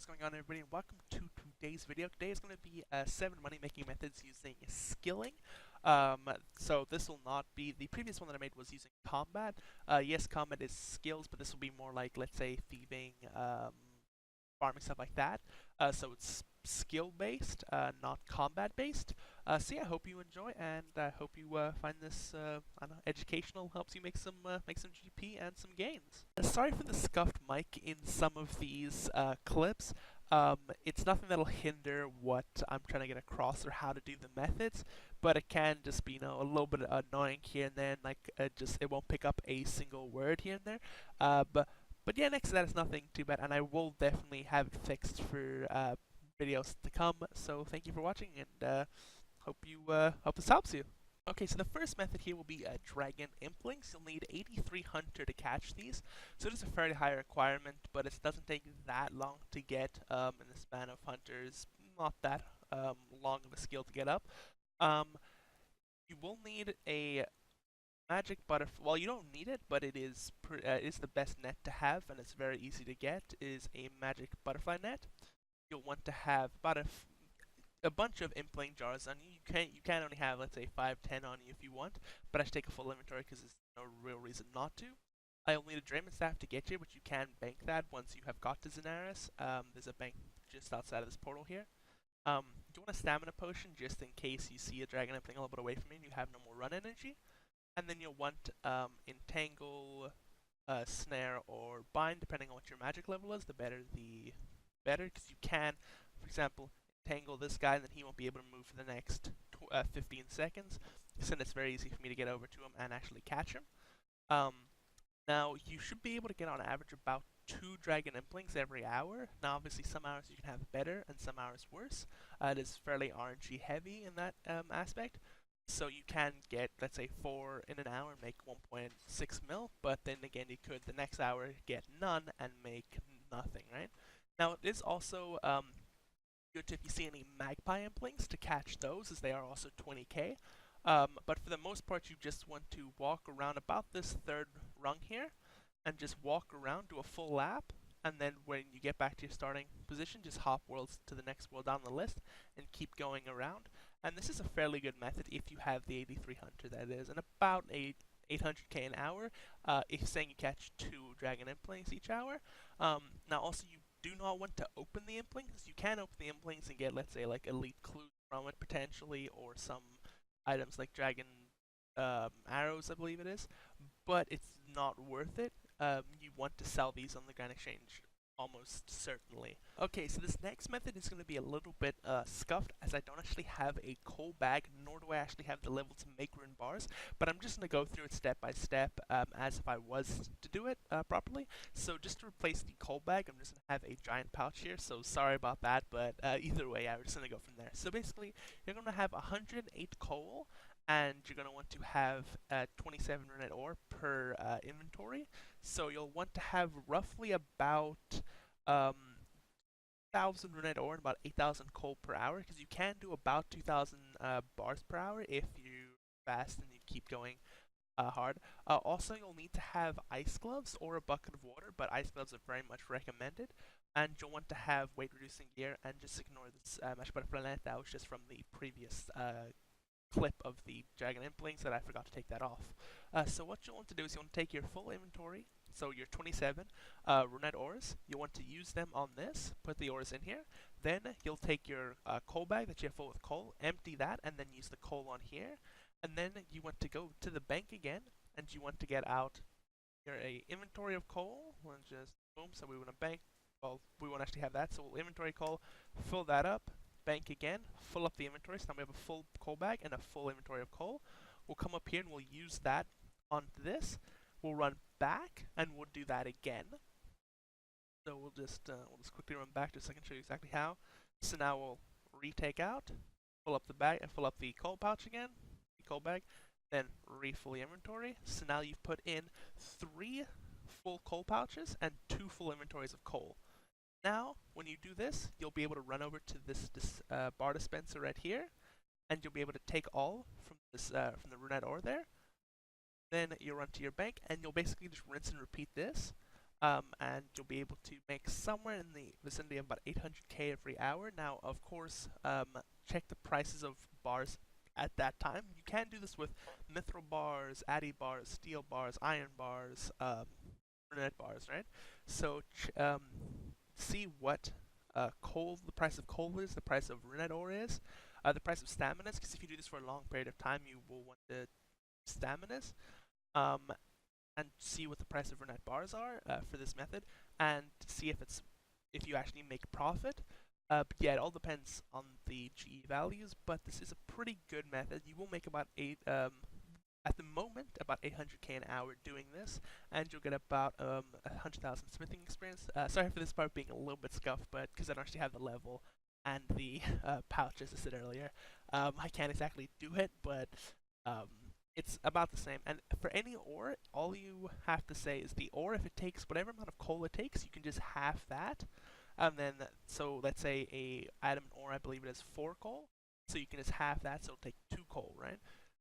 What's going on, everybody, and welcome to today's video. Today is going to be 7 money-making methods using skilling. So this will not be, the previous one that I made was using combat. Yes, combat is skills, but this will be more like, let's say, thieving, farming, stuff like that. So it's skill-based, not combat-based. So yeah, I hope you enjoy, and I hope you find this I don't know, educational, helps you make some GP and some gains. Sorry for the scuffed mic in some of these clips. It's nothing that'll hinder what I'm trying to get across or how to do the methods, but it can just be, a little bit annoying here and there, and like it won't pick up a single word here and there. But yeah, next to that is nothing too bad, and I will definitely have it fixed for videos to come. So thank you for watching, and hope this helps you. Okay, so the first method here will be dragon implings. You'll need 83 hunter to catch these, so it is a fairly high requirement, but it doesn't take that long to get in the span of hunters. Not that long of a skill to get up. You will need a magic butterfly. Well, you don't need it, but it is the best net to have, and it's very easy to get. Is a magic butterfly net. You'll want to have about a bunch of impling jars on you. You can only have, let's say, 5-10 on you if you want, but I should take a full inventory because there's no real reason not to. I'll need a Draymond Staff to get you, but you can bank that once you have got to Zanaris. There's a bank just outside of this portal here. You want a stamina potion just in case you see a dragon impling a little bit away from you and you have no more run energy. And then you'll want entangle, snare, or bind, depending on what your magic level is. The better, because you can, for example, entangle this guy, and then he won't be able to move for the next 15 seconds. So it's very easy for me to get over to him and actually catch him. Now, you should be able to get on average about 2 dragon implings every hour. Now, obviously, some hours you can have better and some hours worse. It is fairly RNG heavy in that aspect. So you can get, let's say, 4 in an hour and make 1.6 mil, but then again, you could the next hour get none and make nothing, right? Now, it is also good if you see any magpie implings to catch those, as they are also 20k. But for the most part, you just want to walk around about this third rung here, and just walk around, do a full lap, and then when you get back to your starting position, just hop worlds to the next world down the list, and keep going around. And this is a fairly good method if you have the 83 hunter, that is, and about 800k an hour, if saying you catch 2 dragon implings each hour. Now also, you do not want to open the implings. You can open the implings and get, let's say, like elite clues from it potentially, or some items like dragon arrows, I believe it is, but it's not worth it. You want to sell these on the Grand Exchange, almost certainly. Okay, so this next method is going to be a little bit scuffed, as I don't actually have a coal bag, nor do I actually have the level to make rune bars, but I'm just going to go through it step by step, as if I was to do it properly. So just to replace the coal bag, I'm just going to have a giant pouch here, so sorry about that, but either way, I'm just going to go from there. So basically, you're going to have 108 coal, and you're going to want to have 27 runette ore per inventory. So you'll want to have roughly about 1,000 runette ore and about 8,000 coal per hour, because you can do about 2,000 bars per hour if you fast and you keep going hard. Also, you'll need to have ice gloves or a bucket of water, but ice gloves are very much recommended. And you'll want to have weight reducing gear, and just ignore this magic butterfly net. That was just from the previous clip of the dragon implings that I forgot to take that off. So what you'll want to do is you want to take your full inventory, so your 27 runette ores, you want to use them on this, put the ores in here, then you'll take your coal bag that you have full with coal, empty that, and then use the coal on here, and then you want to go to the bank again, and you want to get out your inventory of coal, we'll just, boom, so we want to bank, well, we won't actually have that, so we'll inventory coal, fill that up, bank again, fill up the inventory, so now we have a full coal bag and a full inventory of coal. We'll come up here and we'll use that onto this. We'll run back and we'll do that again. So we'll just quickly run back just so I can show you exactly how. So now we'll retake out, fill up the bag and fill up the coal pouch again, the coal bag, then refill the inventory. So now you've put in 3 full coal pouches and 2 full inventories of coal. Now, when you do this, you'll be able to run over to this bar dispenser right here, and you'll be able to take all from this from the runette ore there. Then you'll run to your bank, and you'll basically just rinse and repeat this. and you'll be able to make somewhere in the vicinity of about 800k every hour. Now, of course, check the prices of bars at that time. You can do this with mithril bars, addy bars, steel bars, iron bars, brunette bars, right? So see what coal, the price of coal is, the price of runette ore is, the price of staminas, because if you do this for a long period of time, you will want the staminas. And see what the price of runette bars are for this method, and see if you actually make profit. But yeah, it all depends on the GE values, but this is a pretty good method. You will make about at the moment, about 800k an hour doing this, and you'll get about 100,000 smithing experience. Sorry for this part being a little bit scuffed, but because I don't actually have the level and the pouch as I said earlier, I can't exactly do it, but it's about the same. And for any ore, all you have to say is the ore, if it takes whatever amount of coal it takes, you can just half that. And then, so let's say a adamant ore, I believe it is 4 coal, so you can just half that, so it'll take 2 coal, right?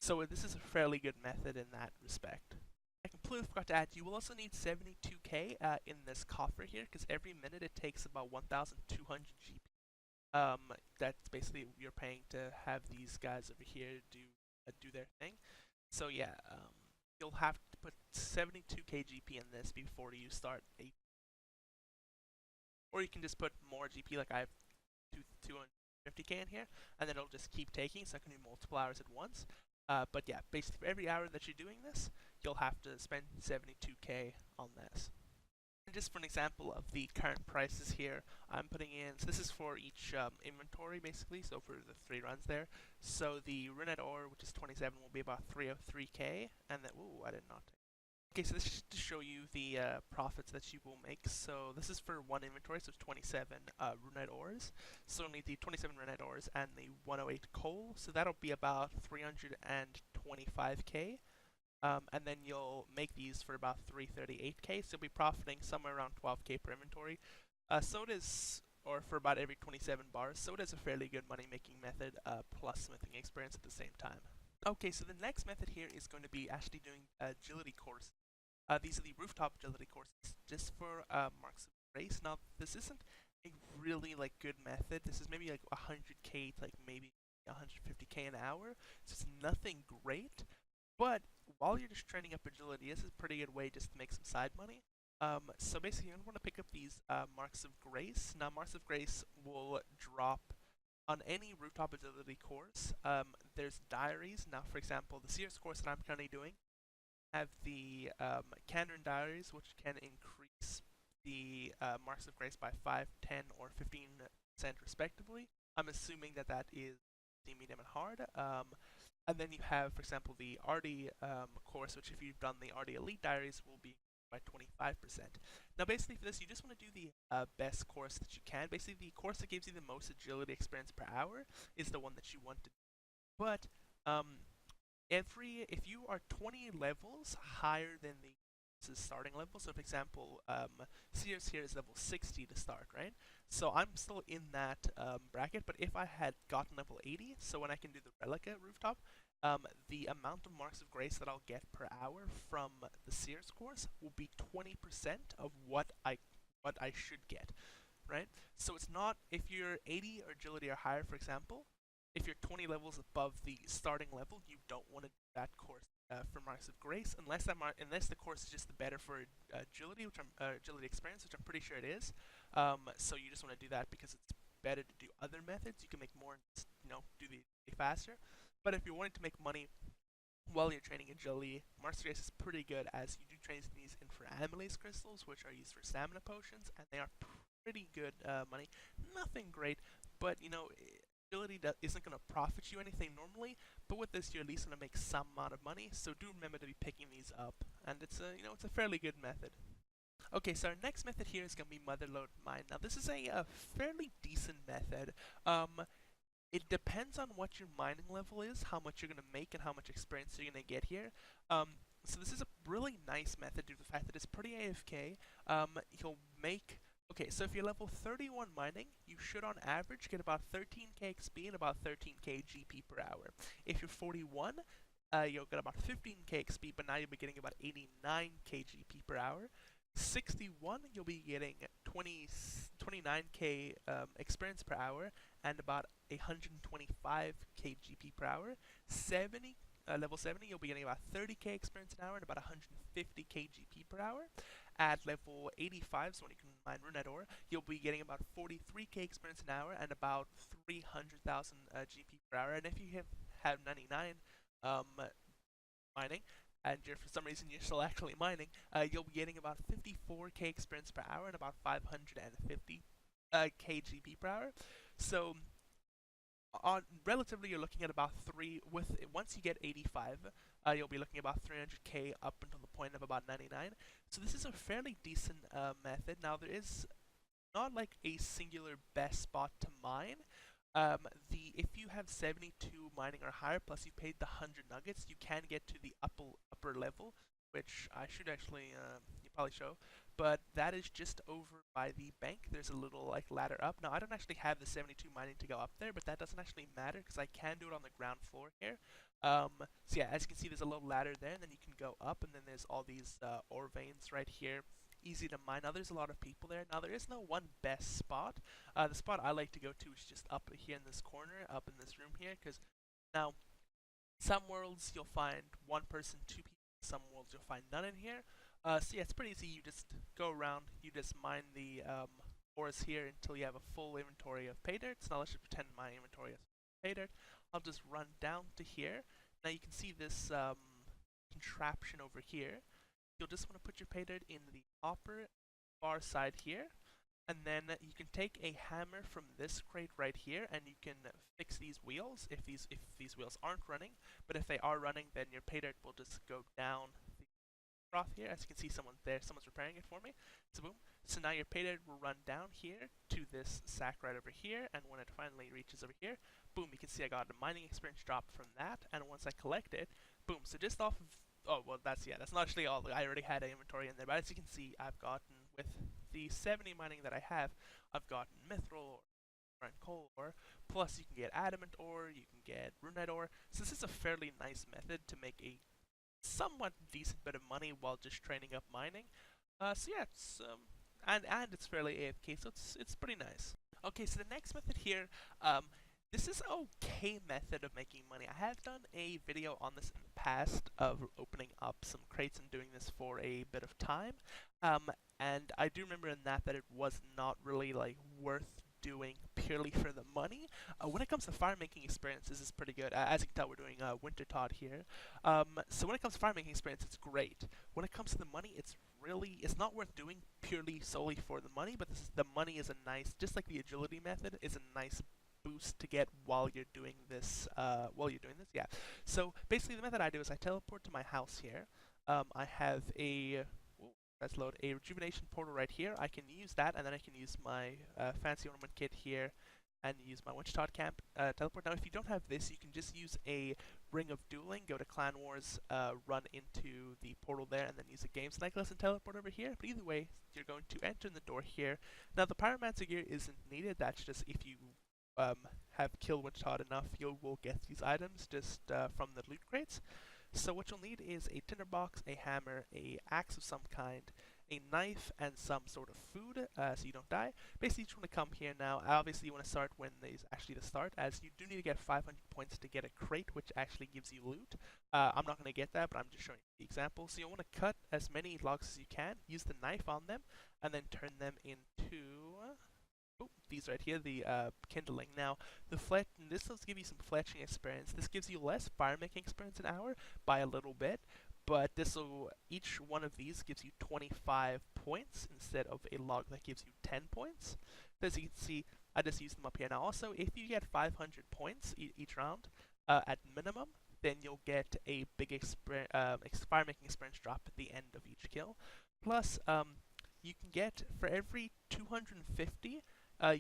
So this is a fairly good method in that respect. I completely forgot to add, you will also need 72k in this coffer here, because every minute it takes about 1,200 GP. That's basically you're paying to have these guys over here do their thing. So yeah, you'll have to put 72k GP in this before you start or you can just put more GP, like I have 250k in here, and then it'll just keep taking, so I can do multiple hours at once. But yeah, basically for every hour that you're doing this, you'll have to spend 72k on this. And just for an example of the current prices here, I'm putting in, so this is for each inventory basically, so for the 3 runs there. So the runette ore, which is 27, will be about 303k, and then, ooh, I did not take. Okay, so this is to show you the profits that you will make. So this is for one inventory, so it's 27 runette ores. So only the 27 runette ores and the 108 coal, so that'll be about 325k. And then you'll make these for about 338k, so you'll be profiting somewhere around 12k per inventory. So it is, or for about every 27 bars, so it is a fairly good money making method, plus smithing experience at the same time. Okay, so the next method here is going to be actually doing agility courses. These are the rooftop agility courses, just for marks of grace. Now, this isn't a really good method. This is maybe like 100k to like maybe 150k an hour, so it's nothing great. But while you're just training up agility, this is a pretty good way just to make some side money. So basically, you're going to want to pick up these marks of grace. Now, marks of grace will drop on any rooftop agility course. There's diaries. Now, for example, the Sears course that I'm currently doing have the Candor diaries, which can increase the marks of grace by 5, 10, or 15% respectively. I'm assuming that that is medium and hard. And then you have, for example, the RD course, which if you've done the RD Elite diaries will be by 25%. Now basically for this, you just want to do the best course that you can. Basically the course that gives you the most agility experience per hour is the one that you want to do. But if you are 20 levels higher than the starting level, so for example, Sears here is level 60 to start, right? So I'm still in that bracket, but if I had gotten level 80, so when I can do the Relica rooftop, the amount of marks of grace that I'll get per hour from the Sears course will be 20% of what I should get, right? So it's not, if you're 80 or agility or higher, for example, if you're 20 levels above the starting level, you don't want to do that course for marks of grace, unless the course is just the better for agility, agility experience, which I'm pretty sure it is. So you just want to do that because it's better to do other methods. You can make more, do the faster. But if you're wanting to make money while you're training agility, marks of grace is pretty good, as you do train these infraamylase crystals, which are used for stamina potions, and they are pretty good money. Nothing great, but agility isn't going to profit you anything normally, but with this you're at least going to make some amount of money, so do remember to be picking these up, and it's a fairly good method. Okay, so our next method here is going to be motherlode mine. Now this is a fairly decent method. It depends on what your mining level is, how much you're going to make, and how much experience you're going to get here. So this is a really nice method due to the fact that it's pretty AFK. You'll make... Okay, so if you're level 31 mining, you should on average get about 13k XP and about 13k GP per hour. If you're 41, you'll get about 15k XP, but now you'll be getting about 89k GP per hour. 61, you'll be getting 29k experience per hour and about 125k GP per hour. 70, level 70, you'll be getting about 30k experience an hour and about 150k GP per hour. At level 85, so when you can mine Runette ore, you'll be getting about 43k experience an hour and about 300,000 GP per hour. And if you have 99 um, mining, and for some reason you're still actually mining, you'll be getting about 54k experience per hour and about 550 k GP per hour. So on relatively, you're looking at about once you get 85, you'll be looking at about 300k up until the point of about 99. So this is a fairly decent method. Now there is not like a singular best spot to mine. If you have 72 mining or higher, plus you paid the 100 nuggets, you can get to the upper level, which I should actually you probably show. But that is just over by the bank. There's a little like ladder up. Now I don't actually have the 72 mining to go up there, but that doesn't actually matter because I can do it on the ground floor here. So yeah, as you can see, there's a little ladder there, and then you can go up, and then there's all these ore veins right here. Easy to mine. Now there's a lot of people there. Now there is no one best spot. The spot I like to go to is just up here in this corner, up in this room here, because now some worlds you'll find one person, two people. Some worlds you'll find none in here. So yeah, it's pretty easy. You just go around, you just mine the ores here until you have a full inventory of pay dirt. So now let's just pretend my inventory is pay dirt. I'll just run down to here. Now you can see this contraption over here. You'll just want to put your pay dirt in the upper far side here, and then you can take a hammer from this crate right here, and you can fix these wheels if these wheels aren't running. But if they are running, then your pay dirt will just go down the trough here. As you can see, someone's repairing it for me. So boom. So now your pay dirt will run down here to this sack right over here, and when it finally reaches over here, boom, you can see I got a mining experience drop from that, and once I collect it, boom. So just off of that's not actually all. I already had an inventory in there, but as you can see, I've gotten, with the 70 mining that I have, I've gotten mithril ore and coal ore, plus you can get adamant ore, you can get runette ore. So this is a fairly nice method to make a somewhat decent bit of money while just training up mining. So yeah, it's and it's fairly AFK, so it's pretty nice. Okay, so the next method here, this is an okay method of making money. I have done a video on this in the past of opening up some crates and doing this for a bit of time. And I do remember in that it was not really like worth doing purely for the money. When it comes to fire making experience, this is pretty good. As you can tell, we're doing Winter Todd here. So when it comes to fire making experience, it's great. When it comes to the money, it's not worth doing purely solely for the money, but the money is a nice, just like the agility method, is a nice boost to get while you're doing this. Yeah. So basically, the method I do is I teleport to my house here. I have let's load a rejuvenation portal right here. I can use that, and then I can use my fancy ornament kit here, and use my Wichita camp teleport. Now, if you don't have this, you can just use a Ring of Dueling, go to Clan Wars, run into the portal there, and then use a Games Necklace and teleport over here. But either way, you're going to enter in the door here. Now, the Pyromancer gear isn't needed. That's just if you have killed Wichita enough, you will get these items just from the loot crates. So what you'll need is a tinderbox, a hammer, a axe of some kind, a knife, and some sort of food, so you don't die. Basically, you just want to come here now. Obviously, you want to start when there's actually the start, as you do need to get 500 points to get a crate, which actually gives you loot. I'm not going to get that, but I'm just showing you the example. So you'll want to cut as many logs as you can, use the knife on them, and then turn them into these right here, the kindling. Now, this will give you some fletching experience. This gives you less fire making experience an hour by a little bit, but each one of these gives you 25 points instead of a log that gives you 10 points. So as you can see, I just used them up here. Now, also, if you get 500 points each round at minimum, then you'll get a big fire making experience drop at the end of each kill. Plus, you can get, for every 250,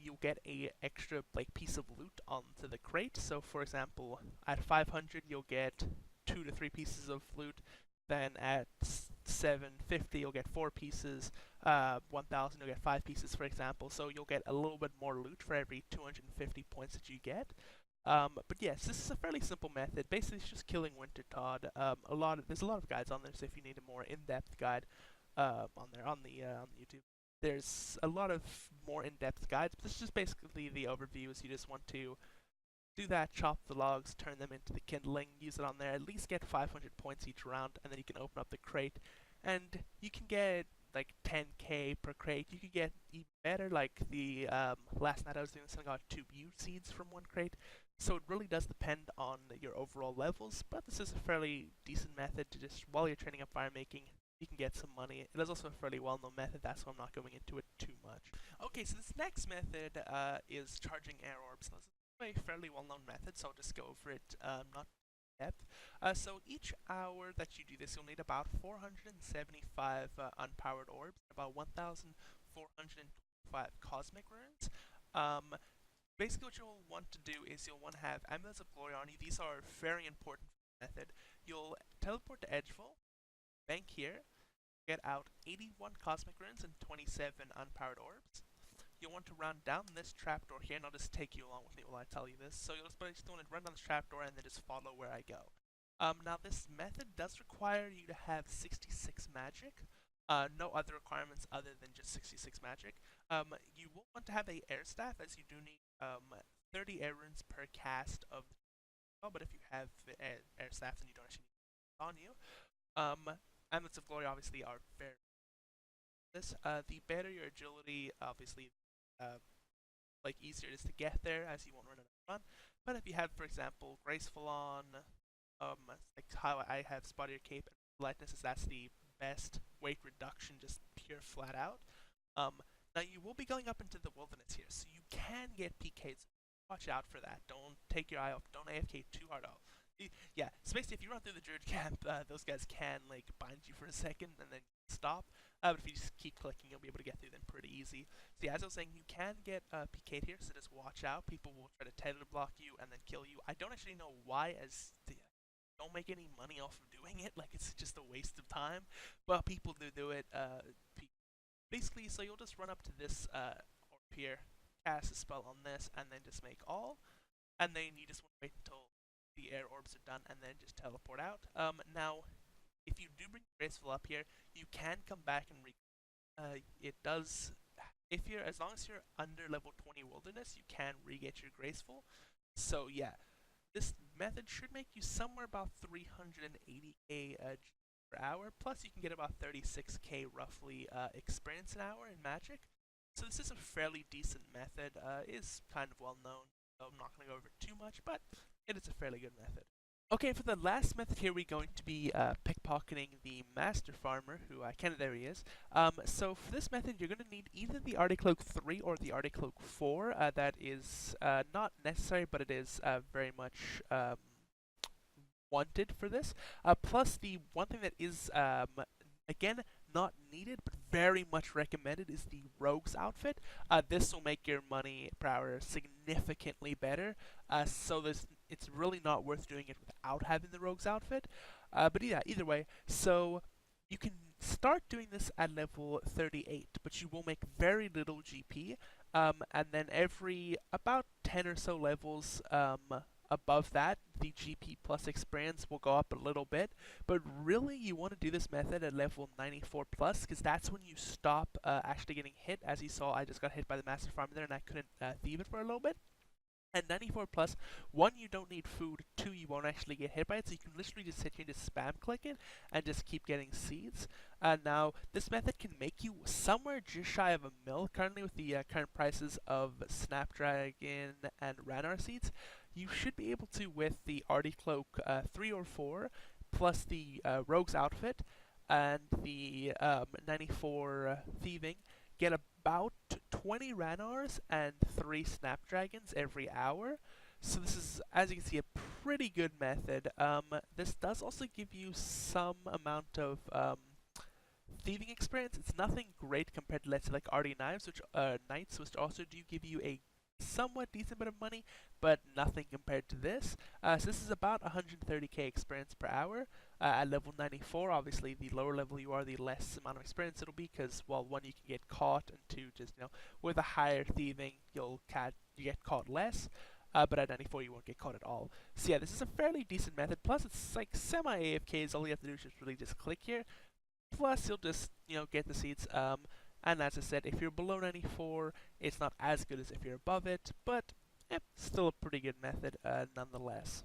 you'll get a extra piece of loot onto the crate. So for example, at 500 you'll get 2 to 3 pieces of loot. Then at 750 you'll get 4 pieces. 1000 you'll get 5 pieces, for example. So you'll get a little bit more loot for every 250 points that you get. But yes, this is a fairly simple method. Basically, it's just killing Winter Todd. There's a lot of guides on there, so if you need a more in-depth guide, on the YouTube. There's a lot of more in-depth guides, but this is just basically the overview. Is you just want to do that, chop the logs, turn them into the kindling, use it on there, at least get 500 points each round, and then you can open up the crate, and you can get like 10k per crate. You could get even better, like the last night I was doing this and I got 2 mute seeds from one crate. So it really does depend on your overall levels, but this is a fairly decent method to just, while you're training up fire making, you can get some money. It is also a fairly well-known method, that's why I'm not going into it too much. Okay, so this next method is charging air orbs. Now, this is a fairly well-known method, so I'll just go over it not in depth. So each hour that you do this, you'll need about 475 unpowered orbs, about 1,425 cosmic runes. Basically what you'll want to do is you'll want to have amulets of glory on you. These are very important for the method. You'll teleport to Edgeville, bank here, get out 81 cosmic runes and 27 unpowered orbs. You'll want to run down this trapdoor here, and I'll just take you along with me while I tell you this. So you'll just basically want to run down this trapdoor and then just follow where I go. Now this method does require you to have 66 magic. No other requirements other than just 66 magic. You will want to have a air staff, as you do need 30 air runes per cast of the spell, but if you have air staff, then you don't actually need it on you. Amulets of glory obviously are very this. The better your agility, obviously, like easier it is to get there, as you won't run out of run. But if you have, for example, graceful on, like how I have spottier cape and lightness, that's the best weight reduction, just pure flat out. Now you will be going up into the wilderness here, so you can get PKs. Watch out for that. Don't take your eye off. Don't AFK too hard off. Yeah, so basically if you run through the druid camp, those guys can like bind you for a second and then stop. But if you just keep clicking, you'll be able to get through them pretty easy. So yeah, as I was saying, you can get PK'd here, so just watch out. People will try to tether block you and then kill you. I don't actually know why, as they don't make any money off of doing it. Like, it's just a waste of time. But people do it. Basically, so you'll just run up to this orb here, cast a spell on this, and then just make all. And then you just want to wait until the air orbs are done, and then just teleport out. Now, if you do bring graceful up here, you can come back and it does, if you're, as long as you're under level 20 wilderness, you can re-get your graceful. So yeah, this method should make you somewhere about 380k per hour, plus you can get about 36k roughly experience an hour in magic. So this is a fairly decent method. Is kind of well known, so I'm not going to go over it too much, but it is a fairly good method. Okay, for the last method here, we're going to be pickpocketing the master farmer, who there he is. So for this method, you're going to need either the Arctic Cloak 3 or the Arctic Cloak 4. That is not necessary, but it is very much wanted for this. Plus, the one thing that is, again, not needed, but very much recommended, is the Rogue's outfit. This will make your money per hour significantly better. So it's really not worth doing it without having the Rogue's outfit. But yeah, either way, so you can start doing this at level 38, but you will make very little GP. And then every about 10 or so levels above that, the GP plus experience will go up a little bit, but really you want to do this method at level 94 plus, because that's when you stop actually getting hit. As you saw, I just got hit by the master farmer there and I couldn't thieve it for a little bit. And 94 plus, 1, you don't need food, 2, you won't actually get hit by it, so you can literally just sit here and just spam click it and just keep getting seeds. Now, this method can make you somewhere just shy of $1 mil currently with the current prices of Snapdragon and Ranar seeds. You should be able to, with the Arctic Cloak 3 or 4, plus the Rogue's outfit and the 94 thieving, get about 20 Ranars and 3 Snapdragons every hour. So this is, as you can see, a pretty good method. This does also give you some amount of thieving experience. It's nothing great compared to, let's say, like Arty Knives, which Knights, which also do give you a somewhat decent bit of money, but nothing compared to this. So this is about 130k experience per hour. At level 94, obviously, the lower level you are, the less amount of experience it'll be, because, well, 1, you can get caught, and 2, just, you know, with a higher thieving, you get caught less. But at 94, you won't get caught at all. So yeah, this is a fairly decent method. Plus, it's like semi-AFK, all you have to do is just really just click here, plus you'll just, get the seeds. And as I said, if you're below 94, it's not as good as if you're above it, but still a pretty good method nonetheless.